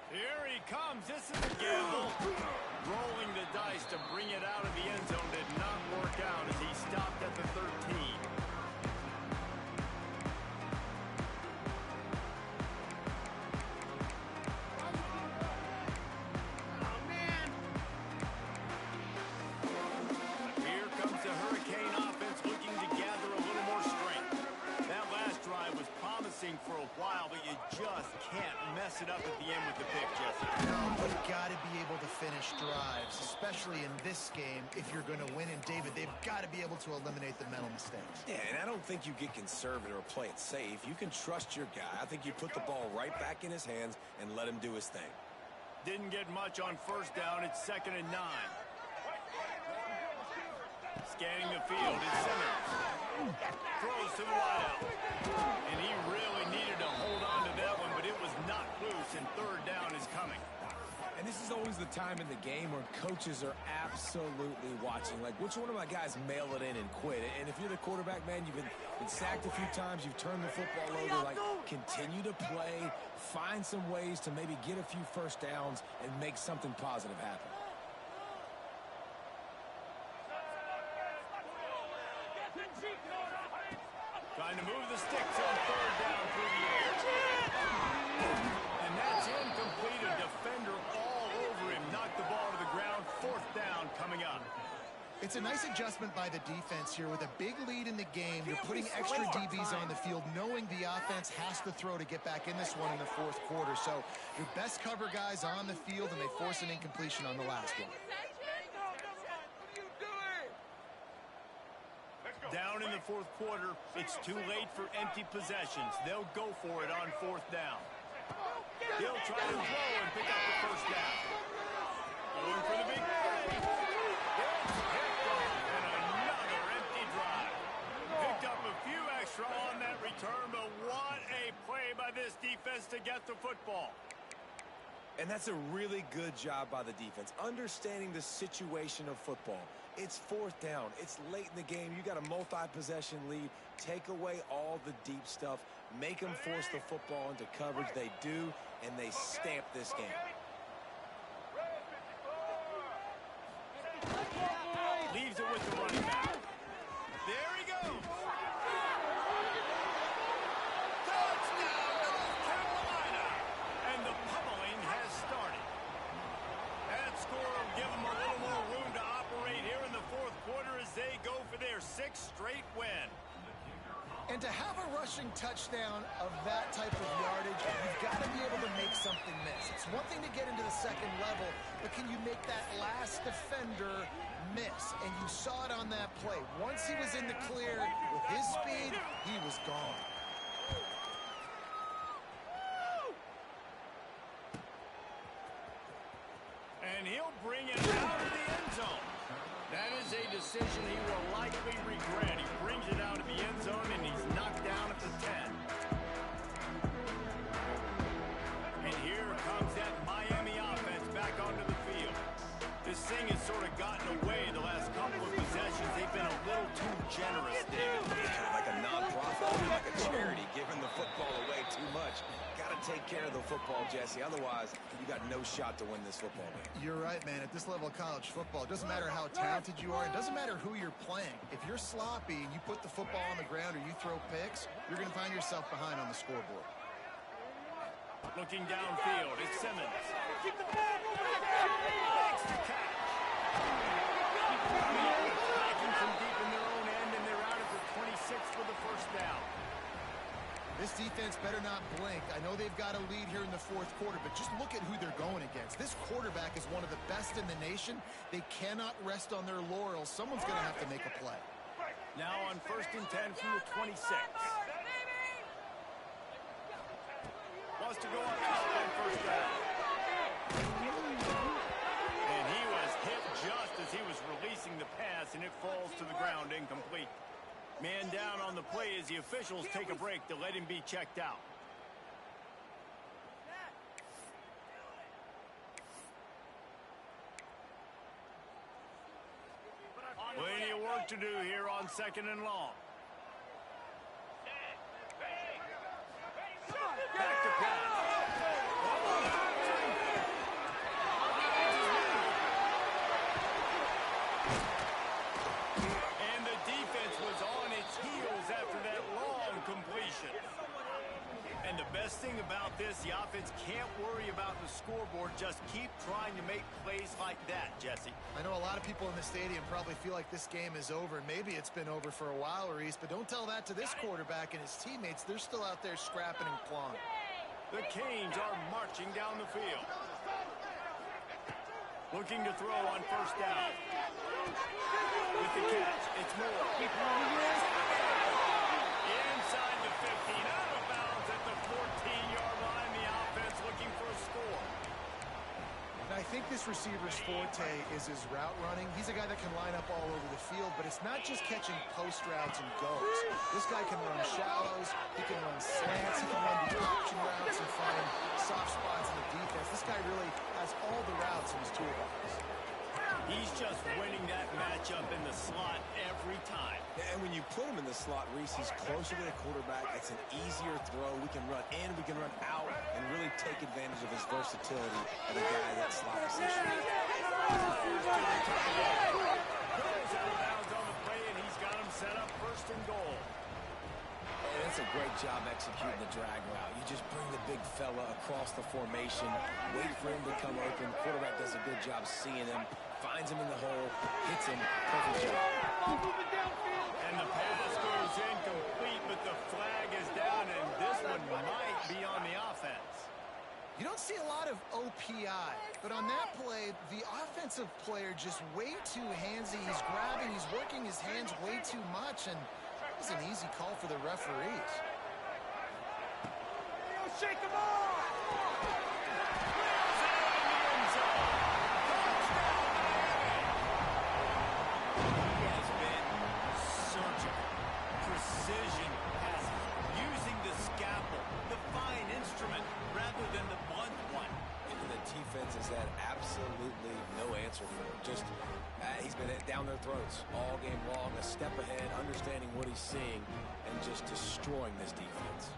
Here he comes. This is a gamble. Rolling the dice to bring it out of the end zone did not work out as he stopped at the 13. Here comes the Hurricane offense looking to gather a little more strength. That last drive was promising for a while, but you just can't mess it up at the end with the pick, Jesse. No, but you've got to be able to finish drives, especially in this game. If you're going to win, and David, they've got to be able to eliminate the mental mistakes. Yeah, and I don't think you get conservative or play it safe. You can trust your guy. I think you put the ball right back in his hands and let him do his thing. Didn't get much on first down. It's 2nd and 9. Scanning the field, it's Simmons. Throws to the wideout. And he really needed to hold on to that one, but it was not loose, and 3rd down is coming. And this is always the time in the game where coaches are absolutely watching. Like, which one of my guys mail it in and quit? And if you're the quarterback, man, you've been sacked a few times, you've turned the football over. Like, continue to play, find some ways to maybe get a few first downs and make something positive happen. Trying to move the sticks on 3rd down through the air. And that's incomplete. A defender all over him. Knocked the ball to the ground. 4th down coming up. It's a nice adjustment by the defense here. With a big lead in the game, you're putting extra DBs on the field, knowing the offense has to throw to get back in this one in the fourth quarter. So your best cover guys on the field, and they force an incompletion on the last one. Down in the fourth quarter, it's too late for empty possessions. They'll go for it on fourth down. He'll try to throw and pick up the first down. Going for the big play. It's picked off, and another empty drive. Picked up a few extra on that return, but what a play by this defense to get the football. And that's a really good job by the defense, understanding the situation of football. It's fourth down. It's late in the game. You got a multi-possession lead. Take away all the deep stuff. Make them force the football into coverage. They do, and they stamp this game. Leaves it with the running back. There he goes. Touchdown, North Carolina. And the pummeling has started. That score will give them a little more room to operate here in the fourth quarter as they go for their 6th straight win. And to have a rushing touchdown of that type of yardage, you've got to be able to make something miss. It's one thing to get into the second level, but can you make that last defender miss? And you saw it on that play. Once he was in the clear with his speed, he was gone. And he'll bring it out of the end zone. That is a decision he will likely regret. He brings it out of the end zone, and he's knocked down at the 10. And here comes that Miami offense back onto the field. This thing has sort of gotten away the last couple of possessions. They've been a little too generous, David. Yeah, like a non-profit, like a charity, giving the football away too much. Got to take care of the football, Jesse. Otherwise, you got no shot to win this football game. You're right, man. At this level of college football, it doesn't matter how talented you are. It doesn't matter who you're playing. If you're sloppy and you put the football on the ground or you throw picks, you're going to find yourself behind on the scoreboard. Looking downfield, it's Simmons. Makes the catch. Attacking from deep in their own end, and they're out at the 26 for the first down. This defense better not blink. I know they've got a lead here in the fourth quarter, but just look at who they're going against. This quarterback is one of the best in the nation. They cannot rest on their laurels. Someone's going to have to make a play. Now on 1st and 10 from the 26. Wants to go up top on first down. And he was hit just as he was releasing the pass, and it falls to the ground incomplete. Man down on the play as the officials take a break to let him be checked out. Plenty of work to do here on 2nd and long. Back to pass. And the defense was on its heels after that long completion. And the best thing about this, the offense can't worry about the scoreboard. Just keep trying to make plays like that, Jesse. I know a lot of people in the stadium probably feel like this game is over. Maybe it's been over for a while, Reese, but don't tell that to this quarterback and his teammates. They're still out there scrapping and clawing. The Canes are marching down the field. Looking to throw on first down. With the catch, it's Moore. Inside the 15, out of bounds at the 14-yard line. The offense looking for a score. And I think this receiver's forte is his route running. He's a guy that can line up all over the field, but it's not just catching post routes and goes. This guy can run shallows, he can run slants, he can run the option routes and find soft spots in the defense. This guy really has all the routes in his toolbox. He's just winning that matchup in the slot every time. And when you put him in the slot, Reese, he's closer to the quarterback. It's an easier throw. We can run in, we can run out, and really take advantage of his versatility of a guy in that slot position. Goes out of bounds on the play, and he's got him set up 1st and goal. And That's a great job executing the drag route. You just bring the big fella across the formation, wait for him to come open. Quarterback does a good job seeing him, finds him in the hole, hits him. Perfect job. And the pass goes incomplete, but the flag is down, and this one might be on the offense. You don't see a lot of OPI, but on that play, the offensive player just way too handsy. He's grabbing, he's working his hands way too much, and it was an easy call for the referees. Shake them off! He has been surgical. Precision passing, using the scalpel, the fine instrument, rather than the blunt one. And the defense has had absolutely no answer for him. Just, he's been down their throats all game long, a step ahead, understanding what he's seeing, and just destroying this defense.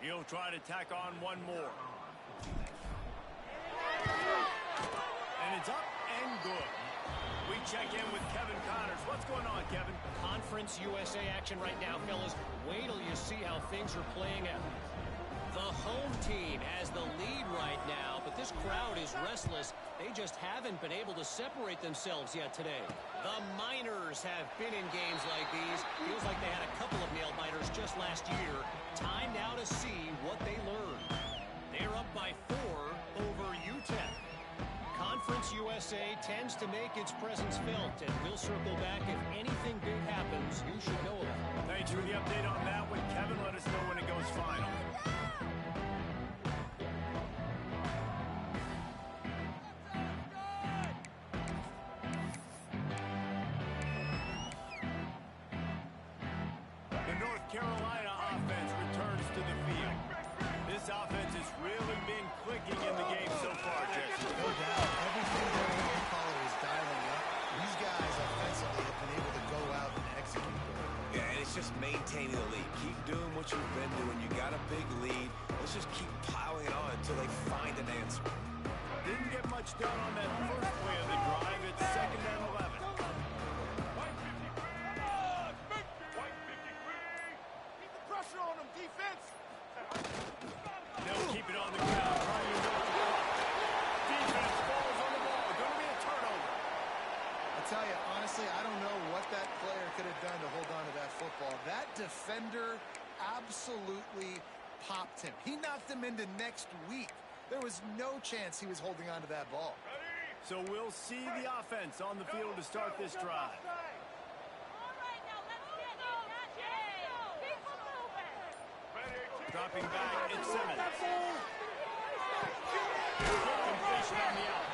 He'll try to tack on one more. And it's up and good. We check in with Kevin Connors. What's going on, Kevin? Conference USA action right now, fellas. Wait till you see how things are playing out. The home team has the lead right now, but this crowd is restless. They just haven't been able to separate themselves yet today. The Miners have been in games like these. Feels like they had a couple of nail-biters just last year. Time now to see what they learned. They're up by 4 over UTEP. Conference USA tends to make its presence felt, and we'll circle back if anything big happens you should know about. Thanks for the update on that one, Kevin. Let us know when it goes final. The North Carolina offense returns to the field. This offense has really been clicking in the game so far, Jesse. No doubt. Everything their own color is dialing up. These guys offensively have been able to go out and execute. Yeah, and it's just maintaining the lead. Keep doing what you've been doing. You got a big lead. Let's just keep piling it on until they find an answer. Didn't get much done on that first play of the drive. It's 2nd and 11. Keep the pressure on them, defense. They'll keep it on the ground. Trying to move the ball. Defense falls on the ball. Going to be a turnover. I tell you, honestly, I don't know what that player could have done to hold on to that football. That defender absolutely popped him. He knocked him into next week. There was no chance he was holding on to that ball. So we'll see the offense on the field to start this drive. Dropping back, it's Simmons. Completion on the out.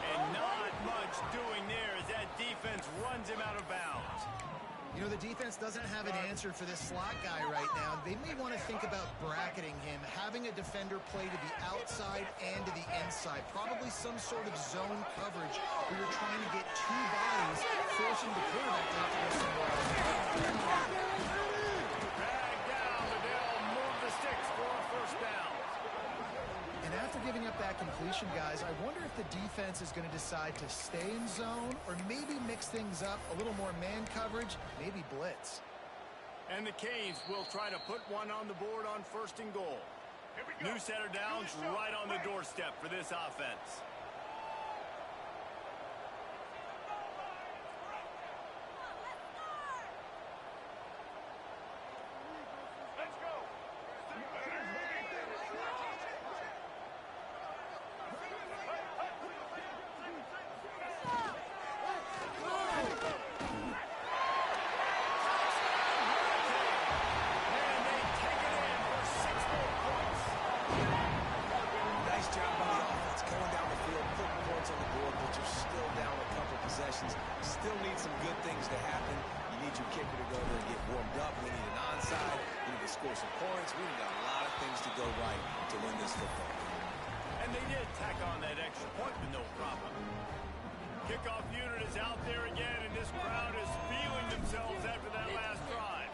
And not much doing there as that defense runs him out of bounds. You know, the defense doesn't have an answer for this slot guy right now. They may want to think about bracketing him, having a defender play to the outside and to the inside. Probably some sort of zone coverage where you're trying to get 2 bodies, forcing the quarterback to have to go somewhere else. Drag down, Liddell move the sticks for a first down. And after giving up that completion, guys, I wonder if the defense is going to decide to stay in zone or maybe mix things up, a little more man coverage, maybe blitz. And the Canes will try to put one on the board on 1st and goal. New setter downs right on the doorstep for this offense. Still need some good things to happen. You need your kicker to go there and get warmed up. We need an onside. We need to score some points. We need a lot of things to go right to win this football game. And they did tack on that extra point with no problem. Kickoff unit is out there again, and this crowd is feeling themselves after that last drive.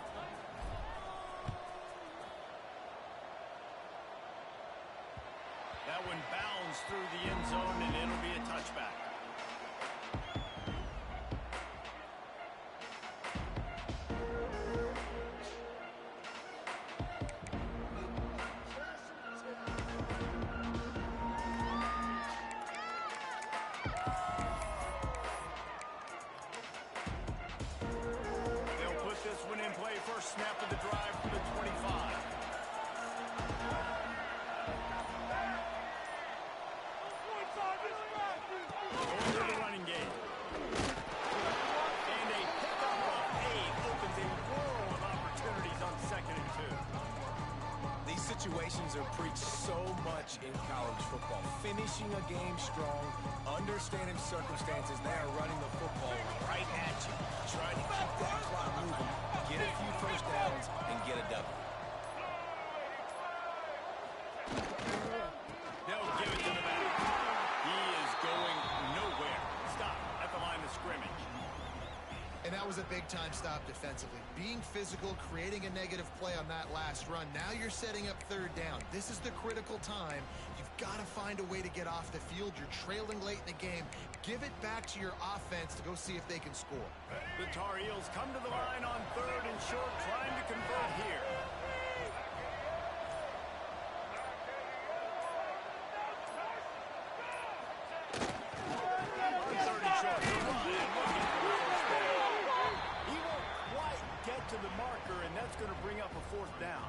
That one bounds through the end zone, and it'll be a touchback. foundations are preached so much in college football. Finishing a game strong, understanding circumstances. They are running the football right at you, trying to keep that clock moving, get a few first downs, and get a W. They'll give it to the back. He is going nowhere. Stop at the line of scrimmage. And that was a big-time stop defensively. Being physical, creating a negative play on that last run. Now you're setting up third down. This is the critical time. You've got to find a way to get off the field. You're trailing late in the game. Give it back to your offense to go see if they can score. The Tar Heels come to the line on third and short, trying to convert here. On third and short, the run, and looking for the first down. He won't quite get to the marker, and that's going to bring up a fourth down.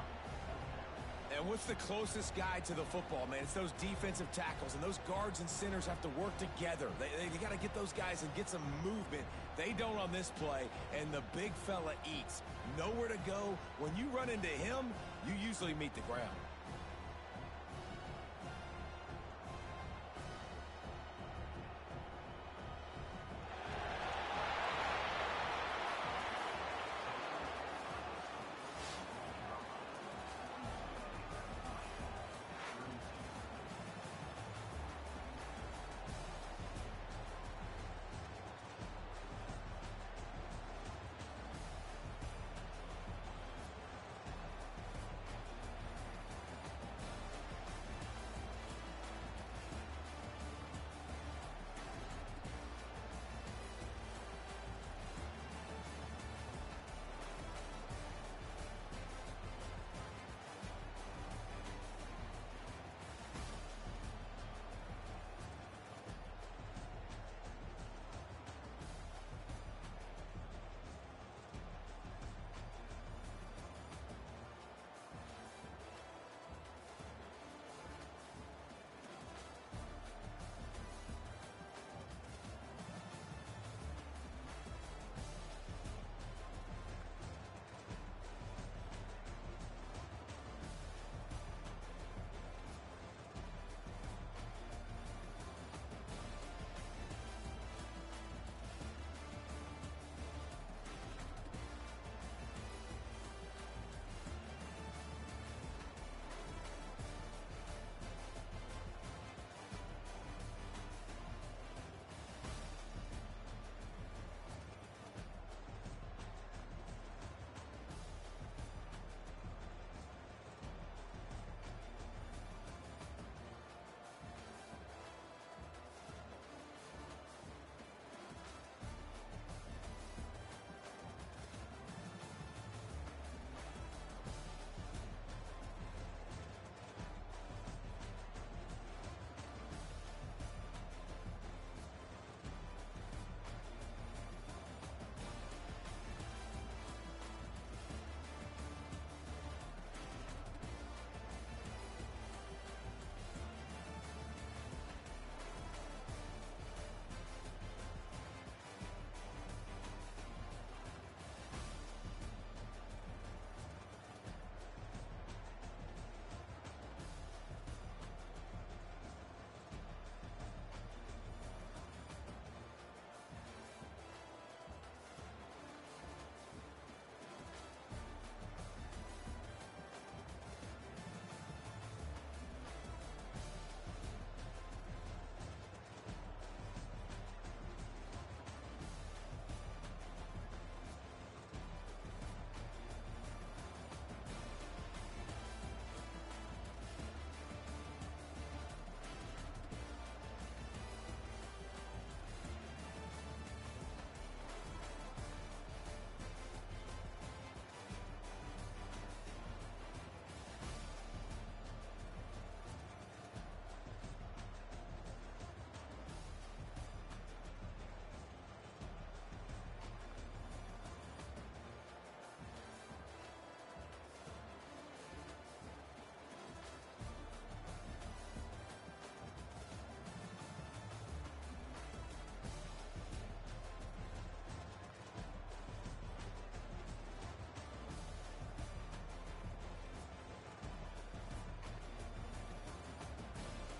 And what's the closest guy to the football, man? It's those defensive tackles, and those guards and centers have to work together. They got to get those guys and get some movement. They don't on this play, and the big fella eats. Nowhere to go. When you run into him, you usually meet the ground.